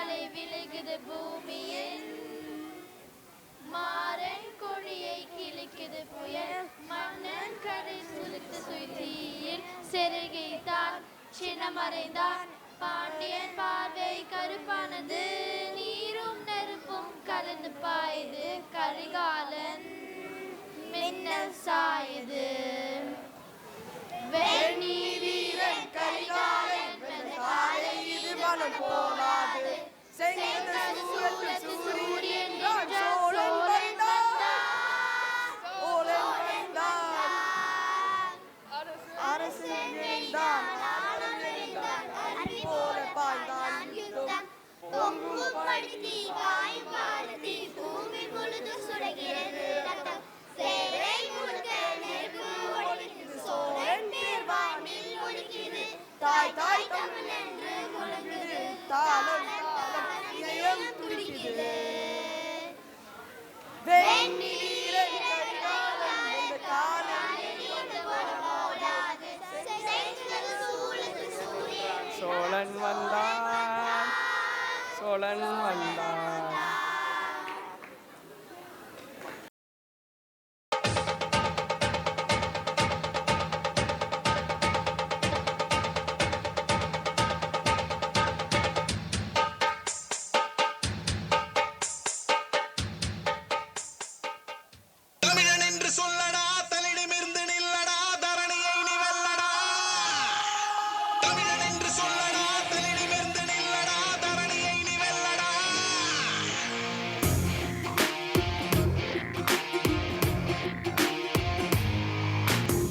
மலை விலகுது பூமியின் மாறன் கொடியை கிழிக்குது புயல் மன்னன் கரை சுழுத்து சுய்தியில் செருகைத்தான் சின்னமறைந்தான் பாண்டியன் பார்வை கருப்பானது நீரும் நெருப்பும் கலந்து பாயுது கரிகாலன் மின்னல் சாயுது வெண்ணி வீரன் கரிகாலன் காலை இது மனம் போலாது செங்கல் சூழத்து சூரியன் சோழன் அரசு நினைந்தான் அருவி போல பாய்ந்தான் யுத்தம் பொங்கும் படுத்தி வாய் பாரதி பூமி முழுது சுடுகிறது ரத்தம் சேரை முழுக்க நெருப்பு ஒழிக்குது சோழன் பேர் வானில் ஒழிக்குது தாய் தாய் தமிழ் என்று முழங்குது தாளம் இதயம் துடிக்குது வெண்ணி வீரன் கரிகாலன் இந்த காலையில் ஓடாது செங்கல் சூழத்து சூரியன் சோழன் வந்தான் சோழன் வந்தான்.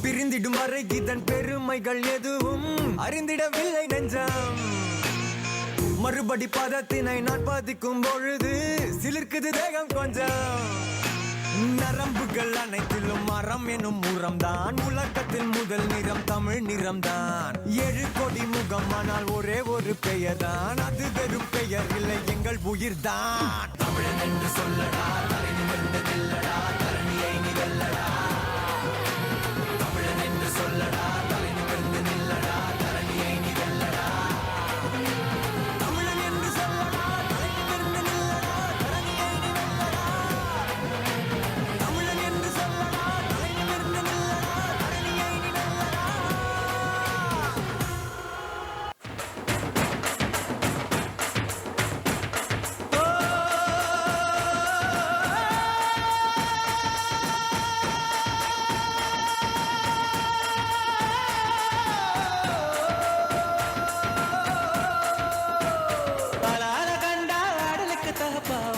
பிரிந்திடும் வரை இதன் பெருமைகள் எதுவும் அறிந்திடவில்லை நெஞ்சம். மறுபடி பதத்தினை நான் பாதிக்கும் பொழுது சிலிர்க்குது தேகம் கொஞ்சம். நரம்புகள் அனைத்திலும் மரம் எனும் உரம்தான் உலகத்தில் முதல் நிறம் தமிழ் நிறம்தான். 7 கோடி முகம் ஆனால் ஒரே ஒரு பெயர் தான் அது வெறும் பெயர் இல்லை எங்கள் உயிர்தான். தமிழன் என்று சொல்லடா தலை நிமிர்ந்து நில்லடா தரணியை நிகழடா. தமிழன் என்று சொல்லடா தலை நிமிர்ந்து நில்லடா தரணியை நிகழடா. தமிழன் என்று சொல்லடா தலை நிமிர்ந்து நில்லடா தரணியை நிகழடா. தமிழன் என்று சொல்லடா தலை நிமிர்ந்து நில்லடா தரணியை நிகழடா.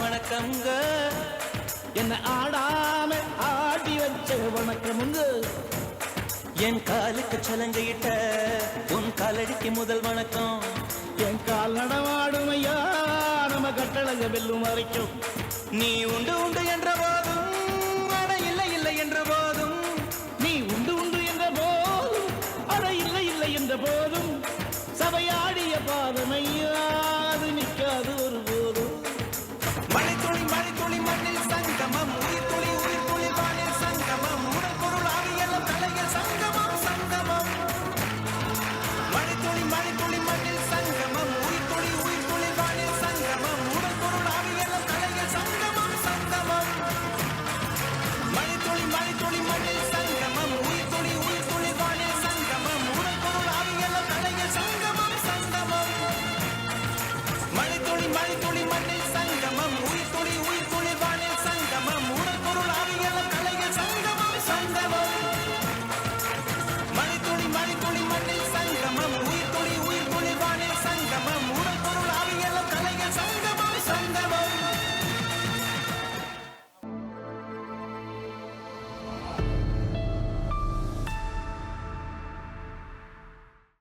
வணக்கம்ங்க என்ன ஆடாம ஆடி வச்ச வணக்கமுங்க. என் காலுக்கு சலங்கையிட்ட உன் காலடிக்கு முதல் வணக்கம். என் கால் நடமாடும் ஐயா நம்ம கட்டழக வெல்லும் வரைக்கும். நீ உண்டு உண்டு என்ற போதும் அட இல்லை இல்லை என்ற போதும். நீ உண்டு உண்டு என்ற போதும் அட இல்லை இல்லை என்ற போதும். சபையாடிய பாதமையா அது நிற்காது ஒரு போதும். மழைத்துளி மழைத்துளி மண்ணில் சங்கமம் உயிர் துளி வானில் சங்கமம் உடல் பொருள் ஆவியெல்லாம் தலையில் சங்கமம் சங்கமம். மழைத்துளி மழைத்துளி மண்ணில் சங்கமம் உயிர் துளி வானில் சங்கமம் உடல் பொருள் ஆவியெல்லாம் தலையில் சங்கமம் சங்கமம். மழைத்துளி மழைத்துளி மண்ணில் சங்கமம் உயிர் துளி வானில் சங்கமம் உடல் பொருள் ஆவியெல்லாம் தலையில் சங்கமம் சங்கமம். மழைத்துளி மழைத்துளி மண்ணில் சங்கமம் உயிர் துளி